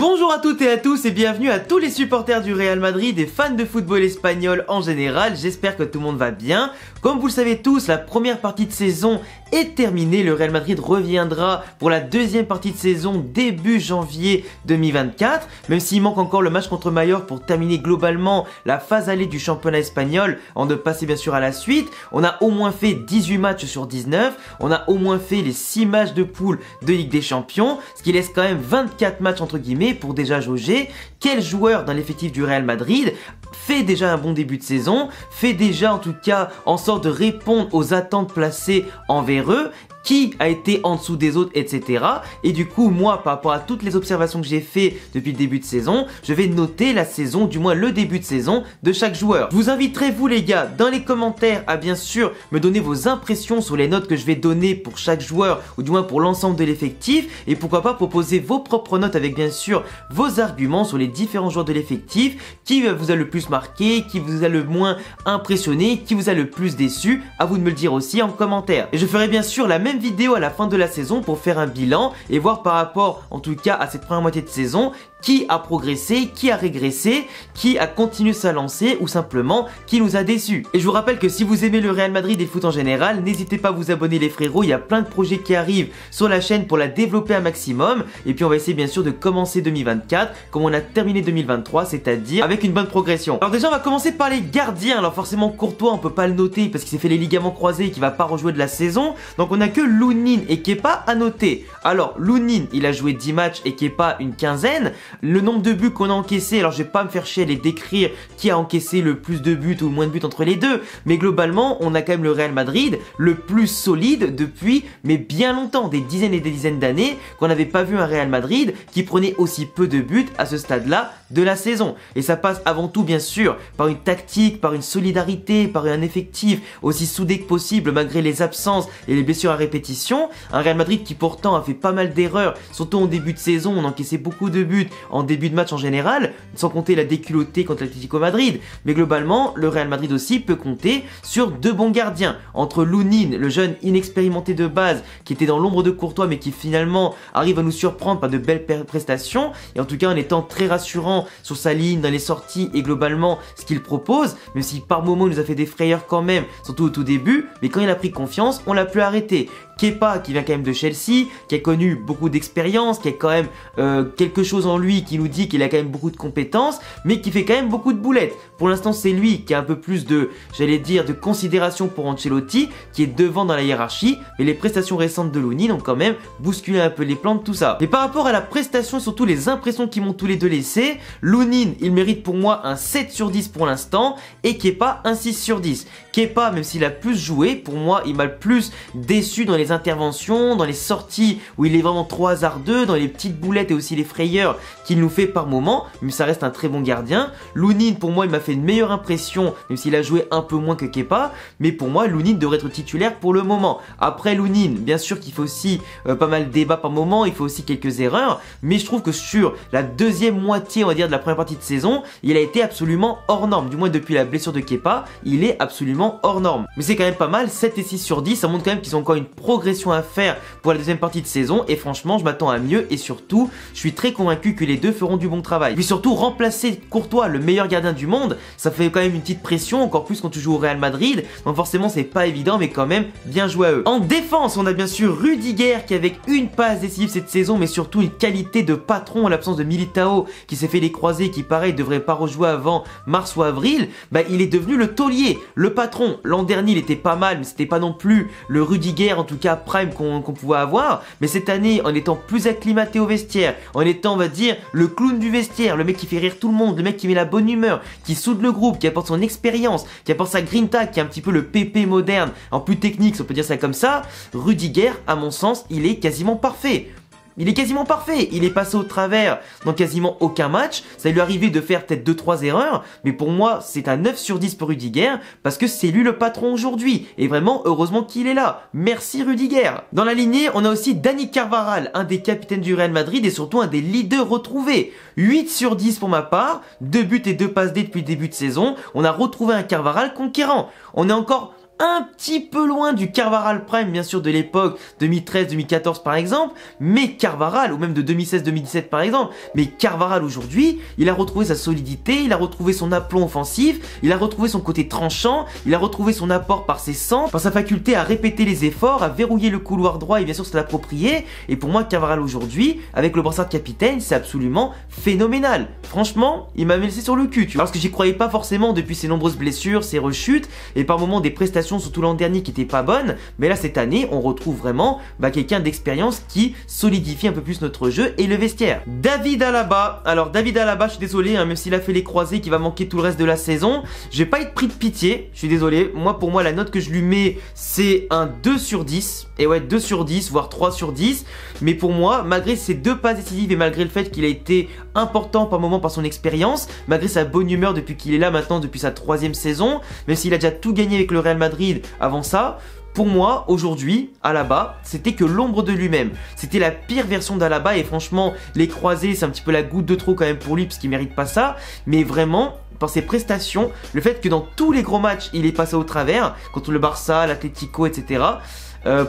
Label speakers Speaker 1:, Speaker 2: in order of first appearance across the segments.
Speaker 1: Bonjour à toutes et à tous et bienvenue à tous les supporters du Real Madrid et fans de football espagnol en général. J'espère que tout le monde va bien. Comme vous le savez tous, la première partie de saison est terminée. Le Real Madrid reviendra pour la deuxième partie de saison début janvier 2024. Même s'il manque encore le match contre Mallorca pour terminer globalement la phase allée du championnat espagnol, avant de passer bien sûr à la suite. On a au moins fait 18 matchs sur 19. On a au moins fait les 6 matchs de poule de Ligue des Champions. Ce qui laisse quand même 24 matchs entre guillemets pour déjà jauger quel joueur dans l'effectif du Real Madrid fait déjà un bon début de saison, fait déjà en tout cas en sorte de répondre aux attentes placées envers eux, qui a été en dessous des autres, etc. Et du coup, moi, par rapport à toutes les observations que j'ai fait depuis le début de saison, je vais noter la saison, du moins le début de saison de chaque joueur. Je vous inviterai, vous les gars, dans les commentaires à bien sûr me donner vos impressions sur les notes que je vais donner pour chaque joueur, ou du moins pour l'ensemble de l'effectif, et pourquoi pas proposer vos propres notes avec bien sûr vos arguments sur les différents joueurs de l'effectif, qui vous a le plus marqué, qui vous a le moins impressionné, qui vous a le plus déçu, à vous de me le dire aussi en commentaire. Et je ferai bien sûr la même vidéo à la fin de la saison pour faire un bilan et voir par rapport en tout cas à cette première moitié de saison qui a progressé, qui a régressé, qui a continué sa lancée ou simplement qui nous a déçus. Et je vous rappelle que si vous aimez le Real Madrid et le foot en général, n'hésitez pas à vous abonner les frérots, il y a plein de projets qui arrivent sur la chaîne pour la développer un maximum et puis on va essayer bien sûr de commencer 2024 comme on a terminé 2023, c'est-à-dire avec une bonne progression. Alors déjà on va commencer par les gardiens. Alors forcément Courtois on peut pas le noter parce qu'il s'est fait les ligaments croisés et qu'il va pas rejouer de la saison, donc on a que Lunin et Kepa à noter. Alors Lunin il a joué 10 matchs et Kepa une quinzaine. Le nombre de buts qu'on a encaissé, alors je vais pas me faire chier à les décrire qui a encaissé le plus de buts ou le moins de buts entre les deux, mais globalement on a quand même le Real Madrid le plus solide depuis mais bien longtemps, des dizaines et des dizaines d'années qu'on n'avait pas vu un Real Madrid qui prenait aussi peu de buts à ce stade-là de la saison. Et ça passe avant tout bien sûr par une tactique, par une solidarité, par un effectif aussi soudé que possible malgré les absences et les blessures à répétition. Un Real Madrid qui pourtant a fait pas mal d'erreurs, surtout en début de saison, on encaissait beaucoup de buts en début de match en général, sans compter la déculottée contre l'Atlético Madrid. Mais globalement, le Real Madrid aussi peut compter sur deux bons gardiens. Entre Lunin, le jeune inexpérimenté de base, qui était dans l'ombre de Courtois, mais qui finalement arrive à nous surprendre par de belles prestations, et en tout cas en étant très rassurant sur sa ligne, dans les sorties, et globalement ce qu'il propose, même si par moments il nous a fait des frayeurs quand même, surtout au tout début, mais quand il a pris confiance, on l'a plus arrêté. Kepa qui vient quand même de Chelsea, qui a connu beaucoup d'expérience, qui a quand même quelque chose en lui qui nous dit qu'il a quand même beaucoup de compétences, mais qui fait quand même beaucoup de boulettes. Pour l'instant c'est lui qui a un peu plus de, j'allais dire, de considération pour Ancelotti, qui est devant dans la hiérarchie, mais les prestations récentes de Lunin ont quand même bousculé un peu les plans de tout ça. Et par rapport à la prestation et surtout les impressions qu'ils m'ont tous les deux laissé, Lunin il mérite pour moi un 7 sur 10 pour l'instant, et Kepa un 6 sur 10. Kepa, même s'il a plus joué, pour moi il m'a le plus déçu dans les interventions, dans les sorties où il est vraiment trop hasardeux, dans les petites boulettes et aussi les frayeurs qu'il nous fait par moment, mais ça reste un très bon gardien. Lunin pour moi il m'a fait une meilleure impression, même s'il a joué un peu moins que Kepa, mais pour moi Lunin devrait être titulaire pour le moment. Après Lunin, bien sûr qu'il faut aussi pas mal de débats par moment, il faut aussi quelques erreurs, mais je trouve que sur la deuxième moitié on va dire de la première partie de saison, il a été absolument hors norme, du moins depuis la blessure de Kepa, il est absolument hors norme. Mais c'est quand même pas mal, 7 et 6 sur 10, ça montre quand même qu'ils ont encore une progression à faire pour la deuxième partie de saison et franchement je m'attends à mieux et surtout je suis très convaincu que les deux feront du bon travail. Puis surtout remplacer Courtois, le meilleur gardien du monde, ça fait quand même une petite pression, encore plus quand tu joues au Real Madrid, donc forcément c'est pas évident mais quand même bien joué à eux. En défense on a bien sûr Rudiger qui avec une passe décisive cette saison mais surtout une qualité de patron en l'absence de Militao qui s'est fait les croisés qui pareil devrait pas rejouer avant mars ou avril, bah il est devenu le taulier, le patron. L'an dernier il était pas mal mais c'était pas non plus le Rudiger en tout cas prime qu'on pouvait avoir, mais cette année en étant plus acclimaté au vestiaire, en étant on va dire le clown du vestiaire, le mec qui fait rire tout le monde, le mec qui met la bonne humeur, qui soude le groupe, qui apporte son expérience, qui apporte sa grinta, qui est un petit peu le PP moderne, en plus technique si on peut dire ça comme ça, Rudiger à mon sens il est quasiment parfait. Il est quasiment parfait, il est passé au travers dans quasiment aucun match, ça lui est arrivé de faire peut-être 2-3 erreurs, mais pour moi c'est un 9 sur 10 pour Rudiger, parce que c'est lui le patron aujourd'hui, et vraiment heureusement qu'il est là, merci Rudiger. Dans la lignée, on a aussi Dani Carvajal, un des capitaines du Real Madrid et surtout un des leaders retrouvés, 8 sur 10 pour ma part, 2 buts et 2 passes D depuis le début de saison, on a retrouvé un Carvajal conquérant, on est encore un petit peu loin du Carvajal Prime, bien sûr, de l'époque 2013-2014 par exemple, mais Carvajal, ou même de 2016-2017 par exemple, mais Carvajal aujourd'hui, il a retrouvé sa solidité, il a retrouvé son aplomb offensif, il a retrouvé son côté tranchant, il a retrouvé son apport par ses centres, par sa faculté à répéter les efforts, à verrouiller le couloir droit et bien sûr se l'approprier. Et pour moi, Carvajal aujourd'hui, avec le brassard de capitaine, c'est absolument phénoménal. Franchement, il m'a laissé sur le cul, tu vois, parce que j'y croyais pas forcément depuis ses nombreuses blessures, ses rechutes, et par moments des prestations, surtout l'an dernier, qui étaient pas bonnes. Mais là, cette année, on retrouve vraiment quelqu'un d'expérience qui solidifie un peu plus notre jeu et le vestiaire. David Alaba. Alors, David Alaba, je suis désolé, hein, même s'il a fait les croisés, qui va manquer tout le reste de la saison, je vais pas être pris de pitié, je suis désolé. Moi, pour moi, la note que je lui mets, c'est un 2 sur 10. Et ouais, 2 sur 10, voire 3 sur 10. Mais pour moi, malgré ses 2 passes décisives et malgré le fait qu'il a été important par moment par son expérience, malgré sa bonne humeur depuis qu'il est là maintenant, depuis sa 3e saison, même s'il a déjà tout gagné avec le Real Madrid avant ça, pour moi, aujourd'hui, Alaba, c'était que l'ombre de lui-même. C'était la pire version d'Alaba et franchement, les croisés, c'est un petit peu la goutte de trop quand même pour lui parce qu'il mérite pas ça. Mais vraiment, par ses prestations, le fait que dans tous les gros matchs, il est passé au travers, contre le Barça, l'Atlético, etc.,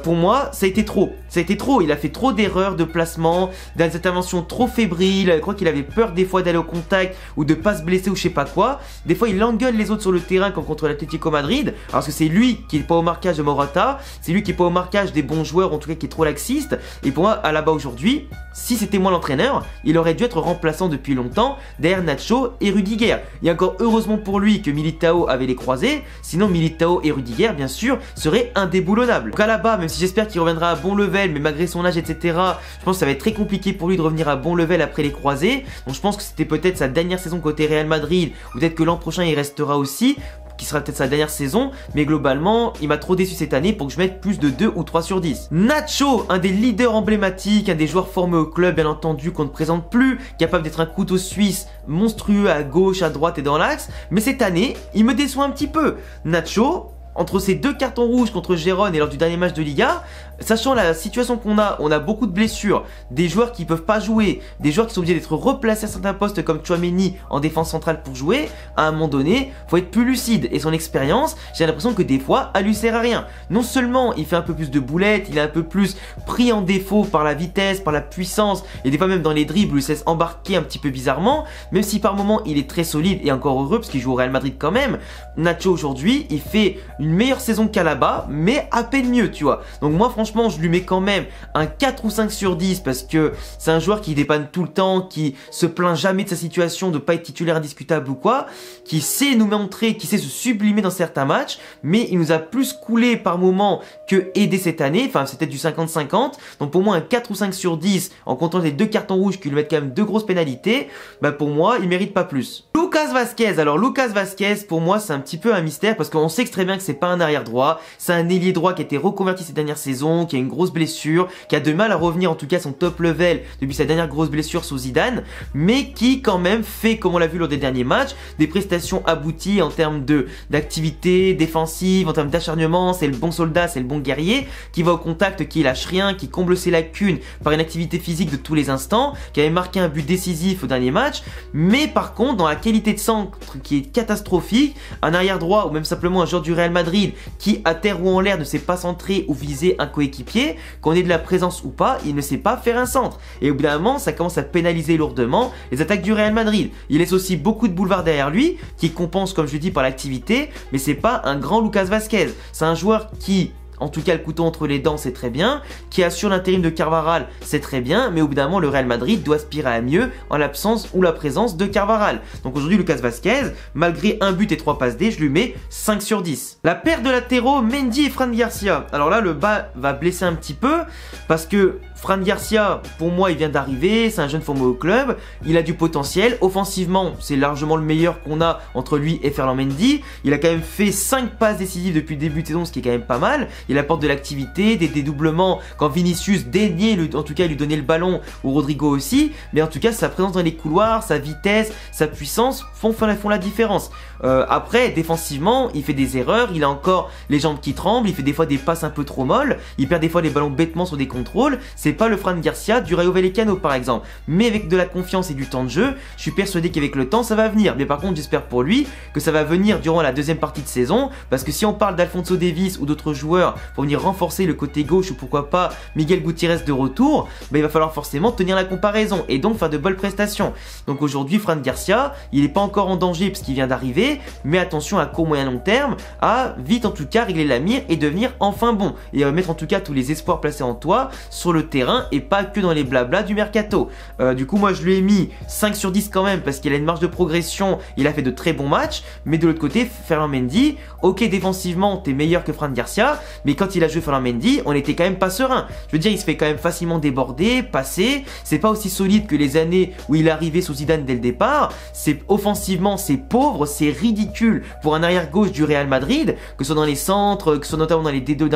Speaker 1: pour moi, ça a été trop. Ça a été trop. Il a fait trop d'erreurs de placement, des interventions trop fébriles. Je crois qu'il avait peur des fois d'aller au contact ou de pas se blesser ou je sais pas quoi. Des fois, il engueule les autres sur le terrain comme contre l'Atlético Madrid. Parce que c'est lui qui est pas au marquage de Morata. C'est lui qui est pas au marquage des bons joueurs, en tout cas qui est trop laxiste. Et pour moi, Alaba aujourd'hui, si c'était moi l'entraîneur, il aurait dû être remplaçant depuis longtemps derrière Nacho et Rudiger. Et encore heureusement pour lui que Militao avait les croisés. Sinon, Militao et Rudiger, bien sûr, seraient indéboulonnables. Donc Alaba, même si j'espère qu'il reviendra à bon level, mais malgré son âge, etc., je pense que ça va être très compliqué pour lui de revenir à bon level après les croisés. Donc je pense que c'était peut-être sa dernière saison côté Real Madrid, ou peut-être que l'an prochain il restera aussi, qui sera peut-être sa dernière saison, mais globalement, il m'a trop déçu cette année pour que je mette plus de 2 ou 3 sur 10. Nacho, un des leaders emblématiques, un des joueurs formés au club, bien entendu, qu'on ne présente plus, capable d'être un couteau suisse monstrueux à gauche, à droite et dans l'axe, mais cette année, il me déçoit un petit peu. Nacho, entre ces 2 cartons rouges contre Gérone et lors du dernier match de Liga, sachant la situation qu'on a, on a beaucoup de blessures, des joueurs qui peuvent pas jouer, des joueurs qui sont obligés d'être replacés à certains postes comme Tchouaméni en défense centrale pour jouer, à un moment donné, faut être plus lucide. Et son expérience, j'ai l'impression que des fois, elle lui sert à rien. Non seulement il fait un peu plus de boulettes, il est un peu plus pris en défaut par la vitesse, par la puissance, et des fois même dans les dribbles, il se laisse embarquer un petit peu bizarrement, même si par moment il est très solide et encore heureux parce qu'il joue au Real Madrid quand même. Nacho aujourd'hui, il fait une meilleure saison qu'Alaba, mais à peine mieux, tu vois. Donc moi franchement, je lui mets quand même un 4 ou 5 sur 10 parce que c'est un joueur qui dépanne tout le temps, qui se plaint jamais de sa situation de pas être titulaire indiscutable ou quoi, qui sait nous montrer, qui sait se sublimer dans certains matchs, mais il nous a plus coulé par moment que aidé cette année, enfin c'était du 50-50, donc pour moi un 4 ou 5 sur 10 en comptant les 2 cartons rouges qui lui mettent quand même 2 grosses pénalités, bah pour moi il mérite pas plus. Lucas Vázquez, alors Lucas Vázquez pour moi c'est un petit peu un mystère parce qu'on sait très bien que c'est pas un arrière droit, c'est un ailier droit qui a été reconverti ces dernières saisons, qui a une grosse blessure, qui a de mal à revenir en tout cas à son top level depuis sa dernière grosse blessure sous Zidane, mais qui quand même fait, comme on l'a vu lors des derniers matchs, des prestations abouties en termes d'activité défensive, en termes d'acharnement, c'est le bon soldat, c'est le bon guerrier, qui va au contact, qui lâche rien, qui comble ses lacunes par une activité physique de tous les instants, qui avait marqué un but décisif au dernier match, mais par contre dans la qualité de centre qui est catastrophique, un arrière droit ou même simplement un joueur du Real Madrid qui à terre ou en l'air ne sait pas centrer ou viser un coéquipier, qu'on ait de la présence ou pas, il ne sait pas faire un centre. Et au bout d'un moment, ça commence à pénaliser lourdement les attaques du Real Madrid. Il laisse aussi beaucoup de boulevards derrière lui, qui compense comme je le dis par l'activité, mais c'est pas un grand Lucas Vázquez. C'est un joueur qui, en tout cas le couteau entre les dents c'est très bien, qui assure l'intérim de Carvajal c'est très bien, mais au bout d'un moment le Real Madrid doit aspirer à mieux en l'absence ou la présence de Carvajal. Donc aujourd'hui Lucas Vázquez, malgré un but et 3 passes D, je lui mets 5 sur 10. La paire de latéraux Mendy et Fran Garcia, alors là le bas va blesser un petit peu, parce que Fran Garcia, pour moi, il vient d'arriver, c'est un jeune formé au club, il a du potentiel, offensivement, c'est largement le meilleur qu'on a entre lui et Ferland Mendy, il a quand même fait 5 passes décisives depuis le début de saison, ce qui est quand même pas mal, il apporte de l'activité, des dédoublements, quand Vinicius daignait, en tout cas, lui donner le ballon, ou Rodrigo aussi, mais en tout cas, sa présence dans les couloirs, sa vitesse, sa puissance font la différence. Après, défensivement, il fait des erreurs, il a encore les jambes qui tremblent, il fait des fois des passes un peu trop molles, il perd des fois les ballons bêtement sur des contrôles, c'est c'est pas le Fran Garcia du Rayo Vallecano par exemple. Mais avec de la confiance et du temps de jeu, je suis persuadé qu'avec le temps ça va venir. Mais par contre j'espère pour lui que ça va venir durant la deuxième partie de saison, parce que si on parle d'Alphonso Davies ou d'autres joueurs pour venir renforcer le côté gauche ou pourquoi pas Miguel Gutiérrez de retour, bah, il va falloir forcément tenir la comparaison et donc faire de bonnes prestations. Donc aujourd'hui Fran Garcia, il n'est pas encore en danger parce qu'il vient d'arriver, mais attention à court moyen long terme, à vite en tout cas régler la mire et devenir enfin bon, et mettre en tout cas tous les espoirs placés en toi sur le terrain et pas que dans les blablas du mercato. Du coup moi je lui ai mis 5 sur 10 quand même parce qu'il a une marge de progression, il a fait de très bons matchs, mais de l'autre côté Ferland Mendy, ok défensivement t'es meilleur que Fran Garcia, mais quand il a joué Ferland Mendy on était quand même pas serein. Je veux dire il se fait quand même facilement déborder, passer, c'est pas aussi solide que les années où il est arrivé sous Zidane dès le départ, c'est offensivement c'est pauvre, c'est ridicule pour un arrière gauche du Real Madrid, que ce soit dans les centres, que ce soit notamment dans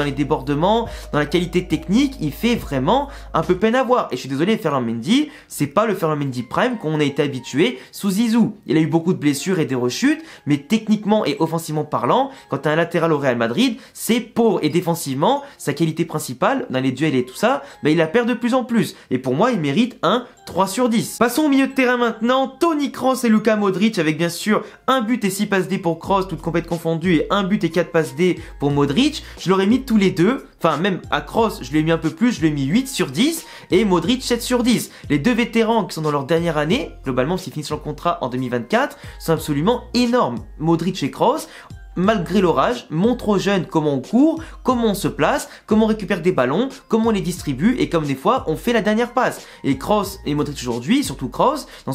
Speaker 1: les débordements, dans la qualité technique, il fait vraiment un peu peine à voir. Et je suis désolé, Ferland Mendy, c'est pas le Ferland Mendy Prime qu'on a été habitué sous Zizou. Il a eu beaucoup de blessures et des rechutes, mais techniquement et offensivement parlant, quand tu as un latéral au Real Madrid, c'est pauvre. Et défensivement, sa qualité principale, dans les duels et tout ça, bah, il la perd de plus en plus. Et pour moi, il mérite un 3 sur 10. Passons au milieu de terrain maintenant, Toni Kroos et Luka Modric, avec bien sûr un but et 6 passes D pour Kroos, toutes compétitions confondues, et un but et 4 passes D pour Modric. Je l'aurais mis tous les deux, enfin même à Kroos, je lui ai mis un peu plus, je lui ai mis 8 sur 10, et Modric 7 sur 10. Les deux vétérans qui sont dans leur dernière année, globalement s'ils finissent leur contrat en 2024, sont absolument énormes. Modric et Kroos, malgré l'orage, montre aux jeunes comment on court, comment on se place, comment on récupère des ballons, comment on les distribue et comme des fois on fait la dernière passe. Et Kroos et Modric aujourd'hui, surtout Kroos, dans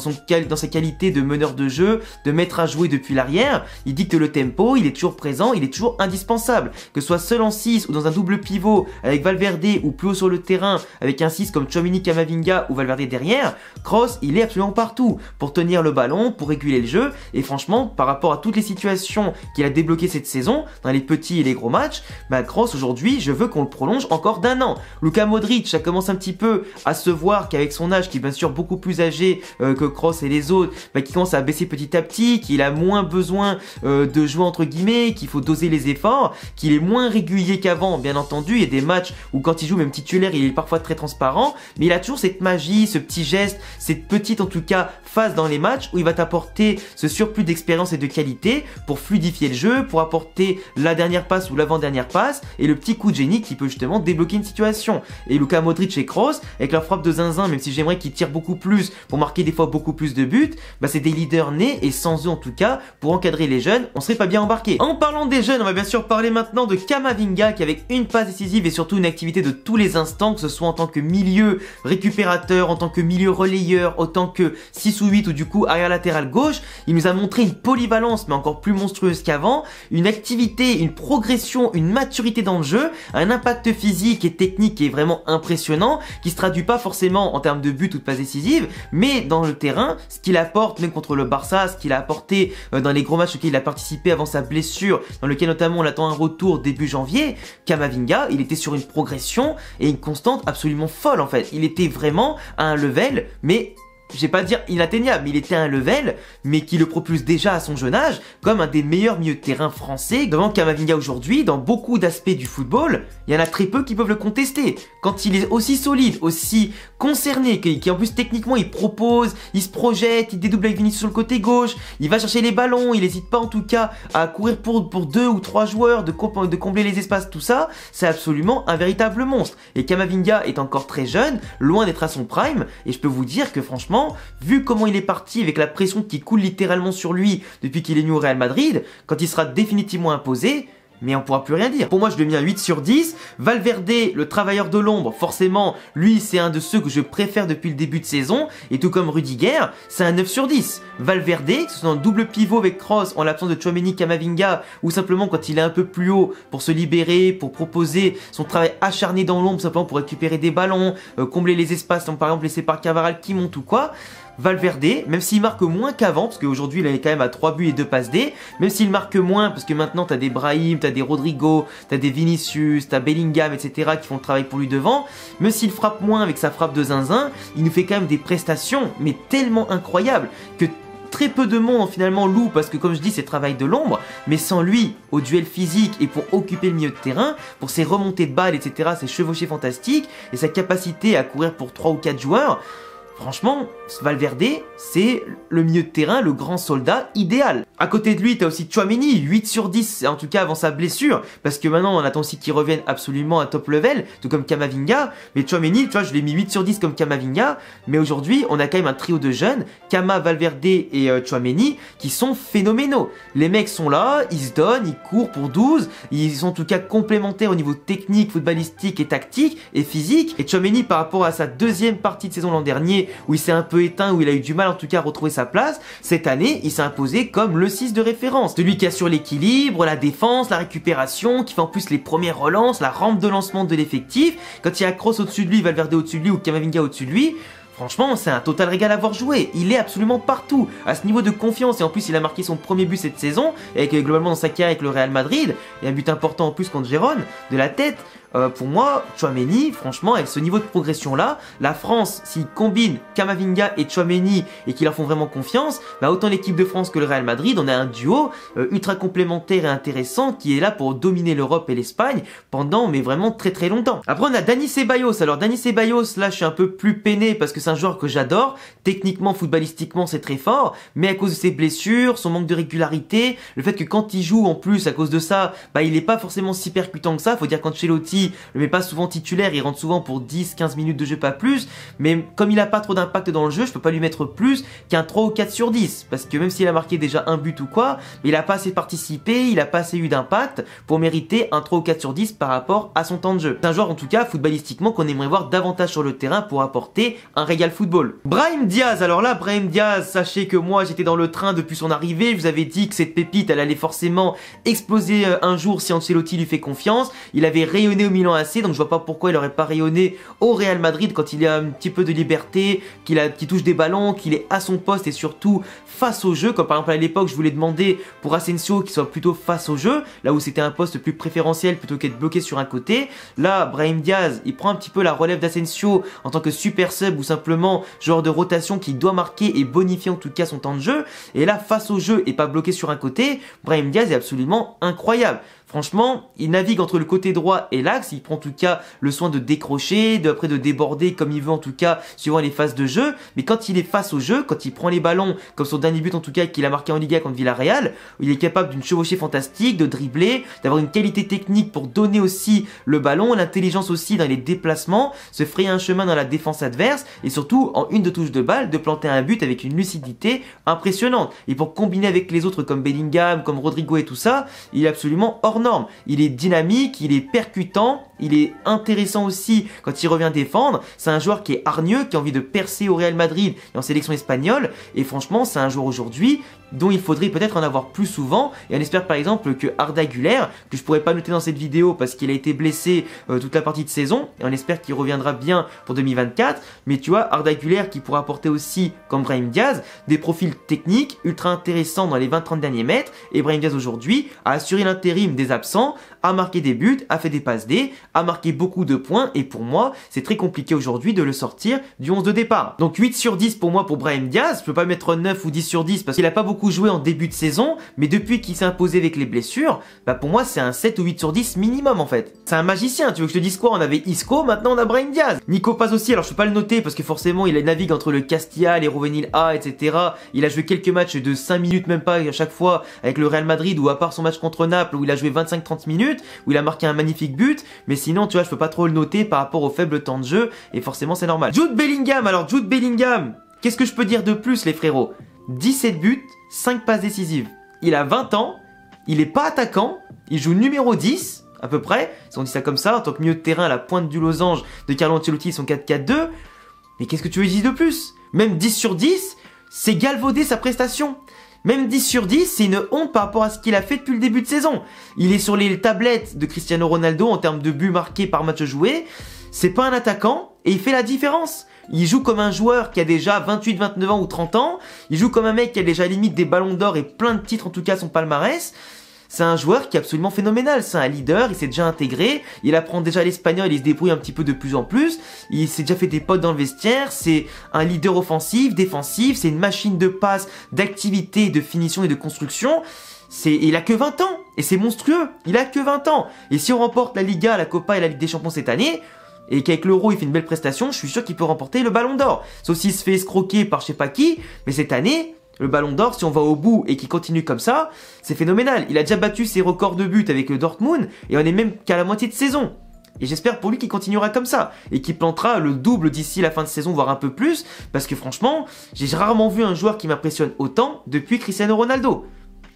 Speaker 1: sa qualité de meneur de jeu, de maître à jouer depuis l'arrière, il dicte le tempo, il est toujours présent, il est toujours indispensable. Que ce soit seul en 6 ou dans un double pivot avec Valverde ou plus haut sur le terrain avec un 6 comme Tchouaméni, Camavinga ou Valverde derrière, Kroos il est absolument partout pour tenir le ballon, pour réguler le jeu et franchement par rapport à toutes les situations qu'il a débloquées cette saison, dans les petits et les gros matchs, bah Kroos aujourd'hui, je veux qu'on le prolonge encore d'un an. Luka Modric, ça commence un petit peu à se voir qu'avec son âge, qui est bien sûr beaucoup plus âgé que Kroos et les autres, bah, qui commence à baisser petit à petit, qu'il a moins besoin de jouer entre guillemets, qu'il faut doser les efforts, qu'il est moins régulier qu'avant, bien entendu. Il y a des matchs où quand il joue même titulaire, il est parfois très transparent, mais il a toujours cette magie, ce petit geste, cette petite en tout cas phase dans les matchs où il va t'apporter ce surplus d'expérience et de qualité pour fluidifier le jeu, pour apporter la dernière passe ou l'avant-dernière passe et le petit coup de génie qui peut justement débloquer une situation. Et Luka Modric et Kroos, avec leur frappe de zinzin, même si j'aimerais qu'ils tirent beaucoup plus pour marquer des fois beaucoup plus de buts, bah c'est des leaders nés et sans eux en tout cas, pour encadrer les jeunes, on serait pas bien embarqué. En parlant des jeunes, on va bien sûr parler maintenant de Camavinga qui avec une passe décisive et surtout une activité de tous les instants, que ce soit en tant que milieu récupérateur, en tant que milieu relayeur, autant que 6 ou 8 ou du coup arrière latéral gauche, il nous a montré une polyvalence mais encore plus monstrueuse qu'avant, une activité, une progression, une maturité dans le jeu, un impact physique et technique qui est vraiment impressionnant, qui se traduit pas forcément en termes de but ou de passe décisive, mais dans le terrain, ce qu'il apporte même contre le Barça, ce qu'il a apporté dans les gros matchs auxquels il a participé avant sa blessure, dans lequel notamment on attend un retour début janvier, Camavinga, il était sur une progression et une constante absolument folle en fait. Il était vraiment à un level, mais je vais pas dire inatteignable, mais il était à un level, mais qui le propulse déjà à son jeune âge, comme un des meilleurs milieux de terrain français. Devant Camavinga aujourd'hui, dans beaucoup d'aspects du football, il y en a très peu qui peuvent le contester. Quand il est aussi solide, aussi concerné, qui en plus techniquement il propose, il se projette, il dédouble avec Vinicius sur le côté gauche, il va chercher les ballons, il n'hésite pas en tout cas à courir pour 2 ou 3 joueurs, de combler les espaces, tout ça, c'est absolument un véritable monstre. Et Camavinga est encore très jeune, loin d'être à son prime, et je peux vous dire que franchement, vu comment il est parti avec la pression qui coule littéralement sur lui depuis qu'il est venu au Real Madrid, quand il sera définitivement imposé, mais on pourra plus rien dire. Pour moi, je lui ai mis un 8 sur 10. Valverde, le travailleur de l'ombre, forcément, lui, c'est un de ceux que je préfère depuis le début de saison. Et tout comme Rudiger, c'est un 9 sur 10. Valverde, que ce soit en double pivot avec Kroos, en l'absence de Tchouaméni, Camavinga, ou simplement quand il est un peu plus haut pour se libérer, pour proposer son travail acharné dans l'ombre, simplement pour récupérer des ballons, combler les espaces, par exemple laissés par Cavaral qui monte ou quoi. Valverde, même s'il marque moins qu'avant, parce qu'aujourd'hui il est quand même à 3 buts et 2 passes D, même s'il marque moins, parce que maintenant t'as des Brahim, t'as des Rodrigo, t'as des Vinicius, t'as Bellingham, etc. qui font le travail pour lui devant, même s'il frappe moins avec sa frappe de zinzin, il nous fait quand même des prestations, mais tellement incroyables, que très peu de monde finalement loue parce que comme je dis c'est travail de l'ombre, mais sans lui, au duel physique et pour occuper le milieu de terrain, pour ses remontées de balles, etc., ses chevauchées fantastiques et sa capacité à courir pour 3 ou 4 joueurs, franchement, Valverde, c'est le milieu de terrain, le grand soldat idéal. À côté de lui, t'as aussi Tchouaméni, 8 sur 10, en tout cas avant sa blessure, parce que maintenant on attend aussi qu'il revienne absolument à top level, tout comme Camavinga, mais Tchouaméni, tu vois, je l'ai mis 8 sur 10 comme Camavinga, mais aujourd'hui, on a quand même un trio de jeunes, Kama, Valverde et Tchouaméni, qui sont phénoménaux. Les mecs sont là, ils se donnent, ils courent pour 12, ils sont en tout cas complémentaires au niveau technique, footballistique et tactique et physique, et Tchouaméni par rapport à sa deuxième partie de saison l'an dernier, où il s'est un peu éteint, où il a eu du mal en tout cas à retrouver sa place, cette année, il s'est imposé comme le 6 de référence. Celui qui assure l'équilibre, la défense, la récupération, qui fait en plus les premières relances, la rampe de lancement de l'effectif. Quand il y a Kroos au-dessus de lui, Valverde au-dessus de lui ou Camavinga au-dessus de lui, franchement, c'est un total régal à voir jouer. Il est absolument partout. À ce niveau de confiance, et en plus, il a marqué son premier but cette saison, et globalement dans sa carrière avec le Real Madrid, et un but important en plus contre Gérone, de la tête. Pour moi, Tchouaméni, franchement, avec ce niveau de progression-là, la France, s'il combine Camavinga et Tchouaméni et qu'ils leur font vraiment confiance, bah autant l'équipe de France que le Real Madrid, on a un duo ultra complémentaire et intéressant qui est là pour dominer l'Europe et l'Espagne pendant, mais vraiment très très longtemps. Après, on a Dani Ceballos. Alors, Dani Ceballos, là, je suis un peu plus peiné parce que c'est un joueur que j'adore. Techniquement, footballistiquement, c'est très fort, mais à cause de ses blessures, son manque de régularité, le fait que quand il joue, en plus, à cause de ça, bah il est pas forcément si percutant que ça. Faut dire qu'Ancelotti le met pas souvent titulaire, il rentre souvent pour 10-15 minutes de jeu, pas plus, mais comme il a pas trop d'impact dans le jeu, je peux pas lui mettre plus qu'un 3 ou 4 sur 10, parce que même s'il a marqué déjà un but ou quoi, il a pas assez participé, il a pas assez eu d'impact pour mériter un 3 ou 4 sur 10 par rapport à son temps de jeu. C'est un joueur en tout cas footballistiquement qu'on aimerait voir davantage sur le terrain pour apporter un régal football. Brahim Diaz, alors là Brahim Diaz, sachez que moi j'étais dans le train depuis son arrivée, je vous avais dit que cette pépite elle allait forcément exploser un jour si Ancelotti lui fait confiance. Il avait rayonné au Milan AC, donc je vois pas pourquoi il aurait pas rayonné au Real Madrid quand il a un petit peu de liberté, qu'il touche des ballons, qu'il est à son poste et surtout face au jeu, comme par exemple à l'époque je voulais demander pour Asensio qu'il soit plutôt face au jeu, là où c'était un poste plus préférentiel plutôt qu'être bloqué sur un côté. Là Brahim Diaz il prend un petit peu la relève d'Asensio en tant que super sub ou simplement joueur de rotation qui doit marquer et bonifier en tout cas son temps de jeu, et là face au jeu et pas bloqué sur un côté, Brahim Diaz est absolument incroyable. Franchement, il navigue entre le côté droit et l'axe, il prend en tout cas le soin de décrocher, après de déborder comme il veut en tout cas, suivant les phases de jeu, mais quand il est face au jeu, quand il prend les ballons, comme son dernier but en tout cas qu'il a marqué en Liga contre Villarreal, il est capable d'une chevauchée fantastique, de dribbler, d'avoir une qualité technique pour donner aussi le ballon, l'intelligence aussi dans les déplacements, se frayer un chemin dans la défense adverse, et surtout en une de touche de balle, de planter un but avec une lucidité impressionnante. Et pour combiner avec les autres comme Bellingham, comme Rodrigo et tout ça, il est absolument hors norme. Il est dynamique, il est percutant, il est intéressant aussi quand il revient défendre. C'est un joueur qui est hargneux, qui a envie de percer au Real Madrid et en sélection espagnole. Et franchement, c'est un joueur aujourd'hui dont il faudrait peut-être en avoir plus souvent. Et on espère par exemple que Arda Güler, que je pourrais pas noter dans cette vidéo parce qu'il a été blessé toute la partie de saison, et on espère qu'il reviendra bien pour 2024. Mais tu vois, Arda Güler qui pourra apporter aussi, comme Brahim Diaz, des profils techniques ultra intéressants dans les 20-30 derniers mètres. Et Brahim Diaz aujourd'hui a assuré l'intérim des absents, a marqué des buts, a fait des passes D, a marqué beaucoup de points, et pour moi, c'est très compliqué aujourd'hui de le sortir du 11 de départ. Donc 8 sur 10 pour moi pour Brahim Diaz, je peux pas mettre 9 ou 10 sur 10 parce qu'il a pas beaucoup joué en début de saison, mais depuis qu'il s'est imposé avec les blessures, bah pour moi c'est un 7 ou 8 sur 10 minimum en fait. C'est un magicien, tu veux que je te dise quoi? On avait Isco, maintenant on a Brahim Diaz. Nico Paz aussi, alors je peux pas le noter parce que forcément il navigue entre le Castilla, les Juvenil A, etc. Il a joué quelques matchs de 5 minutes même pas à chaque fois avec le Real Madrid, ou à part son match contre Naples où il a joué 25-30 minutes, où il a marqué un magnifique but, mais sinon tu vois je peux pas trop le noter par rapport au faible temps de jeu, et forcément c'est normal. Jude Bellingham, alors Jude Bellingham, qu'est-ce que je peux dire de plus les frérots? 17 buts, 5 passes décisives. Il a 20 ans, il est pas attaquant, il joue numéro 10 à peu près, si on dit ça comme ça, en tant que milieu de terrain à la pointe du losange de Carlo Ancelotti et son 4-4-2. Mais qu'est-ce que tu veux dire de plus? Même 10 sur 10, c'est galvauder sa prestation. Même 10 sur 10, c'est une honte par rapport à ce qu'il a fait depuis le début de saison. Il est sur les tablettes de Cristiano Ronaldo en termes de buts marqués par match joué. C'est pas un attaquant et il fait la différence. Il joue comme un joueur qui a déjà 28, 29 ans ou 30 ans. Il joue comme un mec qui a déjà limite des ballons d'or et plein de titres en tout cas à son palmarès. c'est un joueur qui est absolument phénoménal, c'est un leader, il s'est déjà intégré, il apprend déjà l'espagnol, il se débrouille un petit peu de plus en plus, il s'est déjà fait des potes dans le vestiaire, c'est un leader offensif, défensif, c'est une machine de passe, d'activité, de finition et de construction. Il a que 20 ans, et c'est monstrueux, il a que 20 ans. Et si on remporte la Liga, la Copa et la Ligue des Champions cette année, et qu'avec l'Euro il fait une belle prestation, je suis sûr qu'il peut remporter le Ballon d'Or. Sauf s'il se fait escroquer par je sais pas qui, mais cette année, le Ballon d'Or, si on va au bout et qu'il continue comme ça, c'est phénoménal. Il a déjà battu ses records de buts avec le Dortmund, et on est même qu'à la moitié de saison. Et j'espère pour lui qu'il continuera comme ça, et qu'il plantera le double d'ici la fin de saison, voire un peu plus, parce que franchement, j'ai rarement vu un joueur qui m'impressionne autant depuis Cristiano Ronaldo.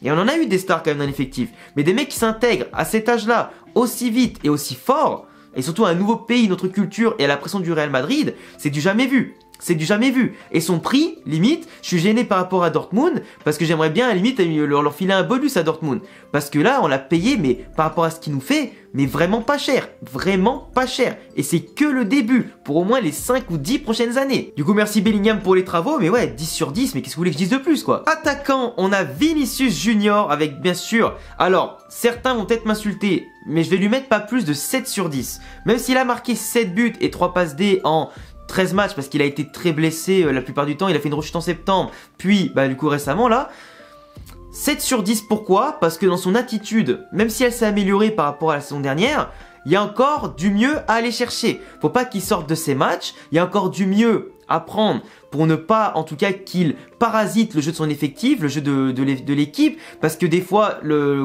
Speaker 1: Et on en a eu des stars quand même dans l'effectif, mais des mecs qui s'intègrent à cet âge-là, aussi vite et aussi fort, et surtout à un nouveau pays, notre culture et à la pression du Real Madrid, c'est du jamais vu. C'est du jamais vu. Et son prix, limite, je suis gêné par rapport à Dortmund, parce que j'aimerais bien, à la limite, leur filer un bonus à Dortmund. Parce que là, on l'a payé, mais par rapport à ce qu'il nous fait, mais vraiment pas cher. Vraiment pas cher. Et c'est que le début, pour au moins les 5 ou 10 prochaines années. Du coup, merci Bellingham pour les travaux, mais ouais, 10 sur 10, mais qu'est-ce que vous voulez que je dise de plus, quoi? Attaquant, on a Vinicius Junior, avec bien sûr... Alors, certains vont peut-être m'insulter, mais je vais lui mettre pas plus de 7 sur 10. Même s'il a marqué 7 buts et 3 passes D en 13 matchs parce qu'il a été très blessé la plupart du temps, il a fait une rechute en septembre, puis bah du coup récemment là, 7 sur 10 pourquoi? Parce que dans son attitude, même si elle s'est améliorée par rapport à la saison dernière, il y a encore du mieux à aller chercher. Faut pas qu'il sorte de ses matchs, il y a encore du mieux à prendre pour ne pas en tout cas qu'il parasite le jeu de son effectif, le jeu de l'équipe, parce que des fois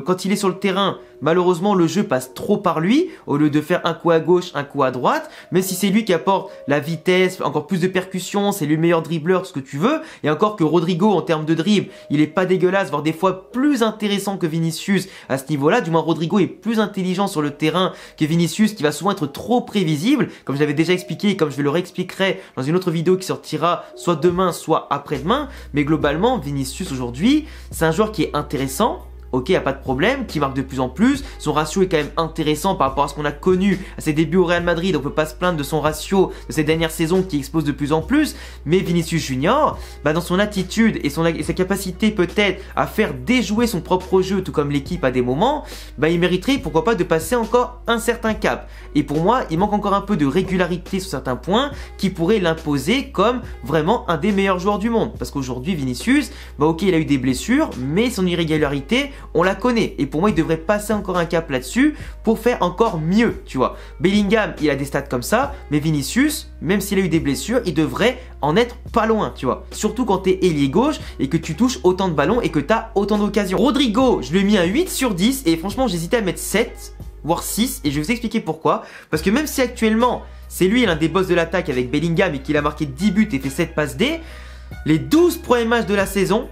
Speaker 1: quand il est sur le terrain, malheureusement le jeu passe trop par lui au lieu de faire un coup à gauche, un coup à droite, même si c'est lui qui apporte la vitesse, encore plus de percussion, c'est le meilleur dribbleur, tout ce que tu veux, et encore que Rodrigo en termes de dribble, il est pas dégueulasse, voire des fois plus intéressant que Vinicius à ce niveau-là, du moins Rodrigo est plus intelligent sur le terrain que Vinicius qui va souvent être trop prévisible, comme je l'avais déjà expliqué, comme je le réexpliquerai dans une autre vidéo qui sortira soit demain, soit après-demain, mais globalement, Vinicius aujourd'hui, c'est un joueur qui est intéressant, ok, y a pas de problème, qui marque de plus en plus, son ratio est quand même intéressant par rapport à ce qu'on a connu à ses débuts au Real Madrid, on peut pas se plaindre de son ratio de ces dernières saisons qui explose de plus en plus, mais Vinicius Junior, bah dans son attitude et sa capacité peut-être à faire déjouer son propre jeu, tout comme l'équipe à des moments, bah il mériterait pourquoi pas de passer encore un certain cap. Et pour moi, il manque encore un peu de régularité sur certains points qui pourraient l'imposer comme vraiment un des meilleurs joueurs du monde. Parce qu'aujourd'hui, Vinicius, bah ok, il a eu des blessures, mais son irrégularité, on la connaît. Et pour moi, il devrait passer encore un cap là-dessus pour faire encore mieux, tu vois. Bellingham, il a des stats comme ça, mais Vinicius, même s'il a eu des blessures, il devrait en être pas loin, tu vois. Surtout quand t'es ailier gauche et que tu touches autant de ballons et que t'as autant d'occasions. Rodrigo, je lui ai mis un 8 sur 10 et franchement, j'hésitais à mettre 7, voire 6, et je vais vous expliquer pourquoi. Parce que même si actuellement, c'est lui l'un des boss de l'attaque avec Bellingham et qu'il a marqué 10 buts et fait 7 passes D, les 12 premiers matchs de la saison,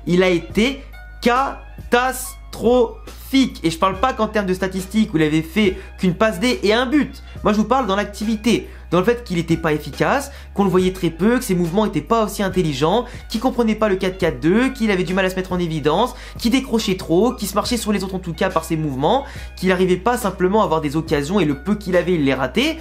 Speaker 1: il a été catastrophique. Et je parle pas qu'en termes de statistiques où il avait fait qu'une passe D et un but. Moi, je vous parle dans l'activité. Dans le fait qu'il n'était pas efficace, qu'on le voyait très peu, que ses mouvements n'étaient pas aussi intelligents, qu'il comprenait pas le 4-4-2, qu'il avait du mal à se mettre en évidence, qu'il décrochait trop, qu'il se marchait sur les autres en tout cas par ses mouvements, qu'il n'arrivait pas simplement à avoir des occasions et le peu qu'il avait, il les ratait.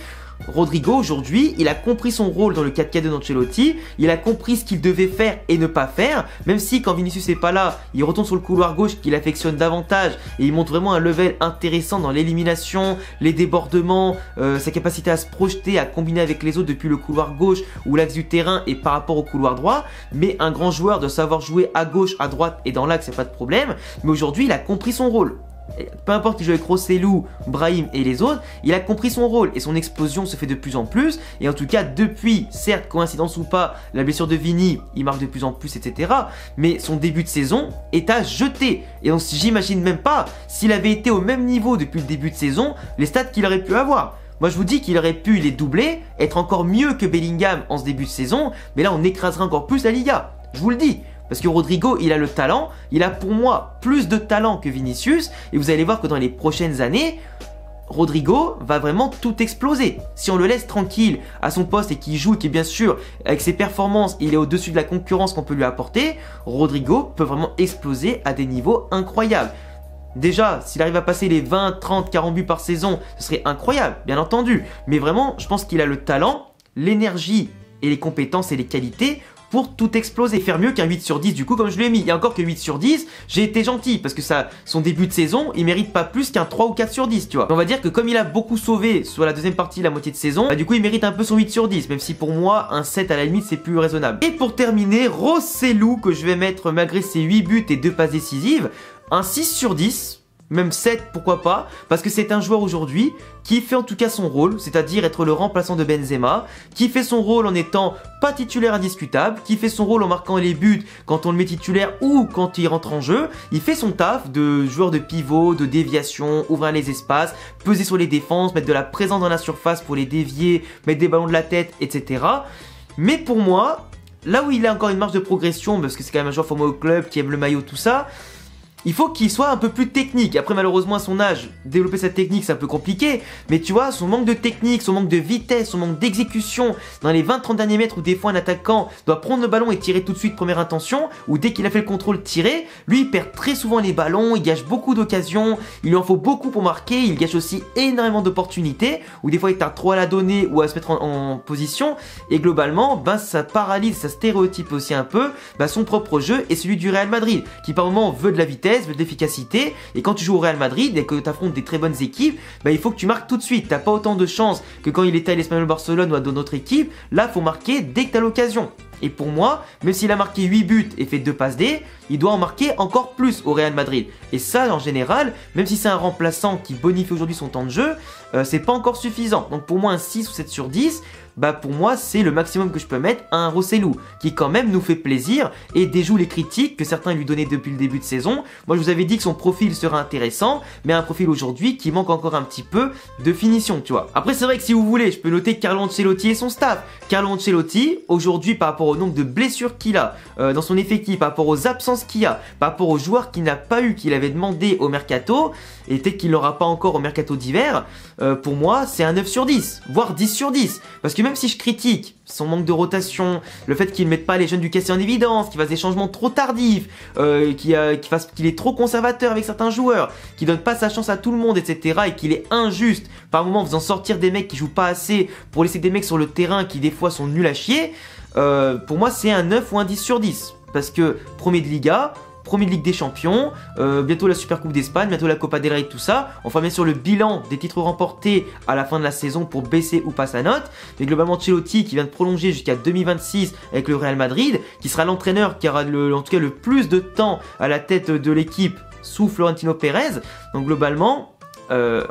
Speaker 1: Rodrigo aujourd'hui, il a compris son rôle dans le 4-4-2 d'Ancelotti, il a compris ce qu'il devait faire et ne pas faire, même si quand Vinicius n'est pas là, il retourne sur le couloir gauche qu'il affectionne davantage et il montre vraiment un level intéressant dans l'élimination, les débordements, sa capacité à se projeter, à combiner avec les autres depuis le couloir gauche ou l'axe du terrain et par rapport au couloir droit, mais un grand joueur doit savoir jouer à gauche, à droite et dans l'axe, c'est pas de problème, mais aujourd'hui il a compris son rôle. Peu importe qu'il joue avec Rossellou, Brahim et les autres, il a compris son rôle et son explosion se fait de plus en plus. Et en tout cas, depuis, certes, coïncidence ou pas, la blessure de Vini, il marque de plus en plus, etc. Mais son début de saison est à jeter. Et donc, j'imagine même pas s'il avait été au même niveau depuis le début de saison, les stats qu'il aurait pu avoir. Moi, je vous dis qu'il aurait pu les doubler, être encore mieux que Bellingham en ce début de saison. Mais là, on écraserait encore plus la Liga. Je vous le dis. Parce que Rodrigo, il a le talent, il a pour moi plus de talent que Vinicius, et vous allez voir que dans les prochaines années, Rodrigo va vraiment tout exploser. Si on le laisse tranquille à son poste et qu'il joue, et qu'il bien sûr, avec ses performances, il est au-dessus de la concurrence qu'on peut lui apporter, Rodrigo peut vraiment exploser à des niveaux incroyables. Déjà, s'il arrive à passer les 20, 30, 40 buts par saison, ce serait incroyable, bien entendu. Mais vraiment, je pense qu'il a le talent, l'énergie et les compétences et les qualités pour tout exploser, faire mieux qu'un 8 sur 10 du coup comme je lui ai mis. Et encore que 8 sur 10, j'ai été gentil parce que ça, son début de saison, il mérite pas plus qu'un 3 ou 4 sur 10, tu vois. On va dire que comme il a beaucoup sauvé sur la deuxième partie, la moitié de saison, bah du coup il mérite un peu son 8 sur 10, même si pour moi un 7 à la limite c'est plus raisonnable. Et pour terminer, Rossellou que je vais mettre malgré ses 8 buts et 2 passes décisives, un 6 sur 10. Même 7, pourquoi pas, parce que c'est un joueur aujourd'hui qui fait en tout cas son rôle, c'est-à-dire être le remplaçant de Benzema, qui fait son rôle en étant pas titulaire indiscutable, qui fait son rôle en marquant les buts quand on le met titulaire ou quand il rentre en jeu. Il fait son taf de joueur de pivot, de déviation, ouvrir les espaces, peser sur les défenses, mettre de la présence dans la surface pour les dévier, mettre des ballons de la tête, etc. Mais pour moi, là où il a encore une marge de progression, parce que c'est quand même un joueur formé au club, qui aime le maillot, tout ça, il faut qu'il soit un peu plus technique. Après, malheureusement, à son âge, développer sa technique, c'est un peu compliqué. Mais tu vois, son manque de technique, son manque de vitesse, son manque d'exécution dans les 20-30 derniers mètres où des fois un attaquant doit prendre le ballon et tirer tout de suite première intention, ou dès qu'il a fait le contrôle, tirer, lui, il perd très souvent les ballons, il gâche beaucoup d'occasions, il lui en faut beaucoup pour marquer, il gâche aussi énormément d'opportunités, où des fois il tarde trop à la donner ou à se mettre en position, et globalement, ben, ça paralyse, ça stéréotype aussi un peu son propre jeu et celui du Real Madrid, qui par moment veut de la vitesse, de l'efficacité, et quand tu joues au Real Madrid et que tu affrontes des très bonnes équipes, il faut que tu marques tout de suite. T'as pas autant de chance que quand il était à l'Espagnol Barcelone ou à d'autres équipes. Là, faut marquer dès que tu as l'occasion. Et pour moi, même s'il a marqué 8 buts et fait 2 passes D, il doit en marquer encore plus au Real Madrid. Et ça, en général, même si c'est un remplaçant qui bonifie aujourd'hui son temps de jeu, c'est pas encore suffisant. Donc pour moi, un 6 ou 7 sur 10, pour moi, c'est le maximum que je peux mettre à un Rossellou, qui quand même nous fait plaisir et déjoue les critiques que certains lui donnaient depuis le début de saison. Moi, je vous avais dit que son profil serait intéressant, mais un profil aujourd'hui qui manque encore un petit peu de finition, tu vois. Après, c'est vrai que si vous voulez, je peux noter Carlo Ancelotti et son staff. Carlo Ancelotti, aujourd'hui, par rapport au nombre de blessures qu'il a dans son effectif, par rapport aux absences qu'il y a, par rapport aux joueurs qu'il n'a pas eu, qu'il avait demandé au mercato, et peut-être qu'il n'aura pas encore au mercato d'hiver, pour moi, c'est un 9 sur 10, voire 10 sur 10. Parce que même si je critique son manque de rotation, le fait qu'il ne mette pas les jeunes du KC en évidence, qu'il fasse des changements trop tardifs, qu'il est trop conservateur avec certains joueurs, qu'il donne pas sa chance à tout le monde, etc. et qu'il est injuste par moment en faisant sortir des mecs qui jouent pas assez pour laisser des mecs sur le terrain qui des fois sont nuls à chier, pour moi c'est un 9 ou un 10 sur 10. Parce que premier de Liga, premier de Ligue des Champions, bientôt la Super Coupe d'Espagne, bientôt la Copa del Rey, tout ça. On fera bien sûr le bilan des titres remportés à la fin de la saison pour baisser ou pas sa note. Mais globalement, Ancelotti qui vient de prolonger jusqu'à 2026 avec le Real Madrid, qui sera l'entraîneur qui aura en tout cas le plus de temps à la tête de l'équipe sous Florentino Pérez. Donc globalement,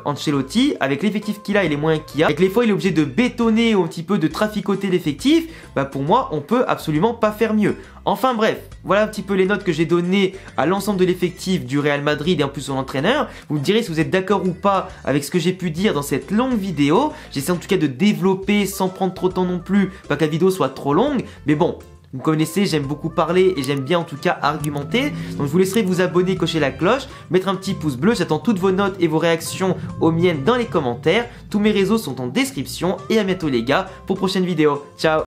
Speaker 1: Ancelotti, avec l'effectif qu'il a et les moyens qu'il a, et que les fois il est obligé de bétonner ou un petit peu de traficoter l'effectif, pour moi on peut absolument pas faire mieux. Enfin bref, voilà un petit peu les notes que j'ai données à l'ensemble de l'effectif du Real Madrid et en plus son entraîneur. Vous me direz si vous êtes d'accord ou pas avec ce que j'ai pu dire dans cette longue vidéo. J'essaie en tout cas de développer sans prendre trop de temps non plus, pas que la vidéo soit trop longue, mais bon. Vous me connaissez, j'aime beaucoup parler et j'aime bien en tout cas argumenter. Donc je vous laisserai vous abonner, cocher la cloche, mettre un petit pouce bleu. J'attends toutes vos notes et vos réactions aux miennes dans les commentaires. Tous mes réseaux sont en description et à bientôt les gars pour prochaine vidéo. Ciao!